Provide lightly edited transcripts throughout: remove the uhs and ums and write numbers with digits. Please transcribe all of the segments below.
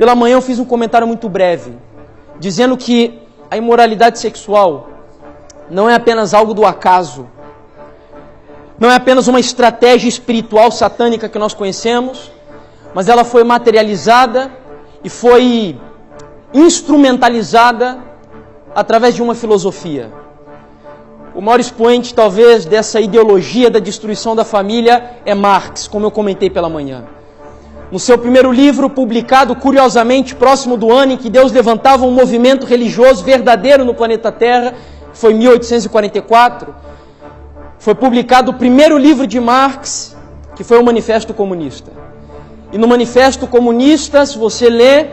Pela manhã eu fiz um comentário muito breve, dizendo que a imoralidade sexual não é apenas algo do acaso, não é apenas uma estratégia espiritual satânica que nós conhecemos, mas ela foi materializada e foi instrumentalizada através de uma filosofia. O maior expoente, talvez, dessa ideologia da destruição da família é Marx, como eu comentei pela manhã. No seu primeiro livro, publicado, curiosamente, próximo do ano em que Deus levantava um movimento religioso verdadeiro no planeta Terra, foi em 1844, foi publicado o primeiro livro de Marx, que foi o Manifesto Comunista. E no Manifesto Comunista, se você lê,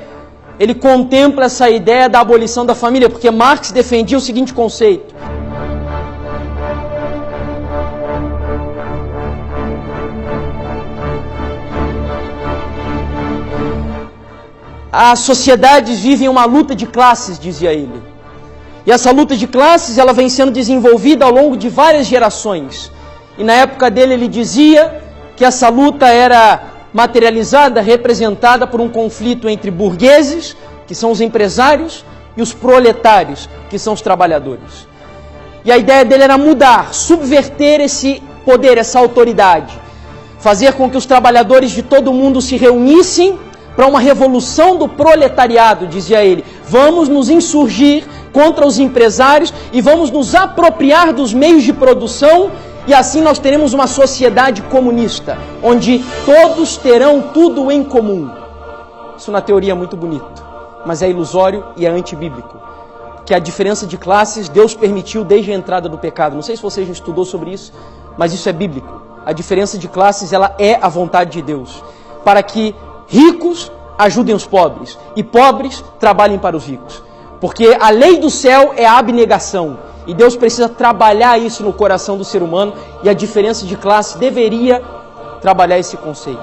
ele contempla essa ideia da abolição da família, porque Marx defendia o seguinte conceito: as sociedades vivem uma luta de classes, dizia ele. E essa luta de classes, ela vem sendo desenvolvida ao longo de várias gerações. E na época dele ele dizia que essa luta era materializada, representada por um conflito entre burgueses, que são os empresários, e os proletários, que são os trabalhadores. E a ideia dele era mudar, subverter esse poder, essa autoridade, fazer com que os trabalhadores de todo o mundo se reunissem para uma revolução do proletariado, dizia ele. Vamos nos insurgir contra os empresários e vamos nos apropriar dos meios de produção, e assim nós teremos uma sociedade comunista, onde todos terão tudo em comum. Isso na teoria é muito bonito, mas é ilusório e é antibíblico. Que a diferença de classes Deus permitiu desde a entrada do pecado. Não sei se você já estudou sobre isso, mas isso é bíblico. A diferença de classes, ela é a vontade de Deus, para que ricos ajudem os pobres e pobres trabalhem para os ricos. Porque a lei do céu é a abnegação. E Deus precisa trabalhar isso no coração do ser humano. E a diferença de classe deveria trabalhar esse conceito.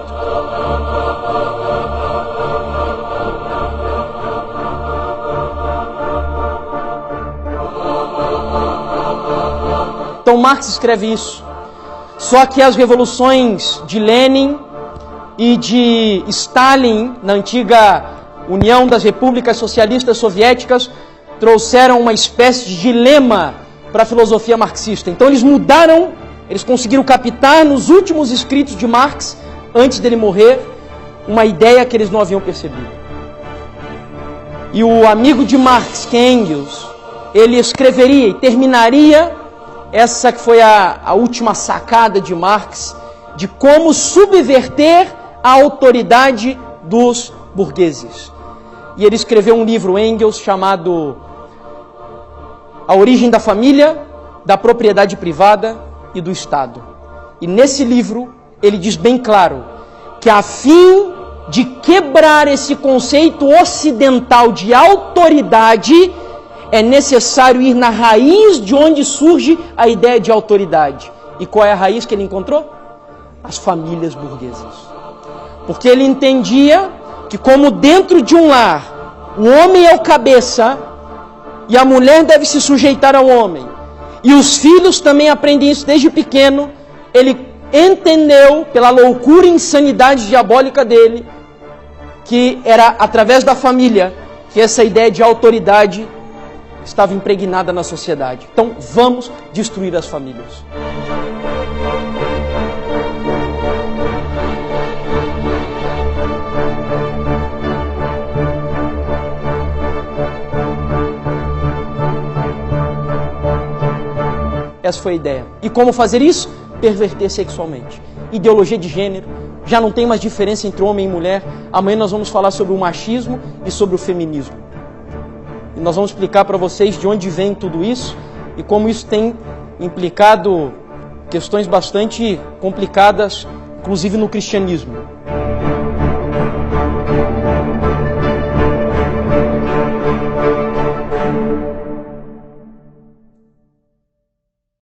Então Marx escreve isso. Só que as revoluções de Lenin e de Stalin, na antiga União das Repúblicas Socialistas Soviéticas, trouxeram uma espécie de dilema para a filosofia marxista. Então eles mudaram, eles conseguiram captar nos últimos escritos de Marx, antes dele morrer, uma ideia que eles não haviam percebido. E o amigo de Marx, que é Engels, ele escreveria e terminaria essa que foi a última sacada de Marx, de como subverter a autoridade dos burgueses. E ele escreveu um livro, Engels, chamado A Origem da Família, da Propriedade Privada e do Estado. E nesse livro ele diz bem claro que a fim de quebrar esse conceito ocidental de autoridade, é necessário ir na raiz de onde surge a ideia de autoridade. E qual é a raiz que ele encontrou? As famílias burguesas. Porque ele entendia que, como dentro de um lar, o homem é o cabeça e a mulher deve se sujeitar ao homem, e os filhos também aprendem isso desde pequeno, ele entendeu, pela loucura e insanidade diabólica dele, que era através da família que essa ideia de autoridade estava impregnada na sociedade. Então, vamos destruir as famílias. Essa foi a ideia. E como fazer isso? Perverter sexualmente. Ideologia de gênero. Já não tem mais diferença entre homem e mulher. Amanhã nós vamos falar sobre o machismo e sobre o feminismo. E nós vamos explicar para vocês de onde vem tudo isso e como isso tem implicado questões bastante complicadas, inclusive no cristianismo.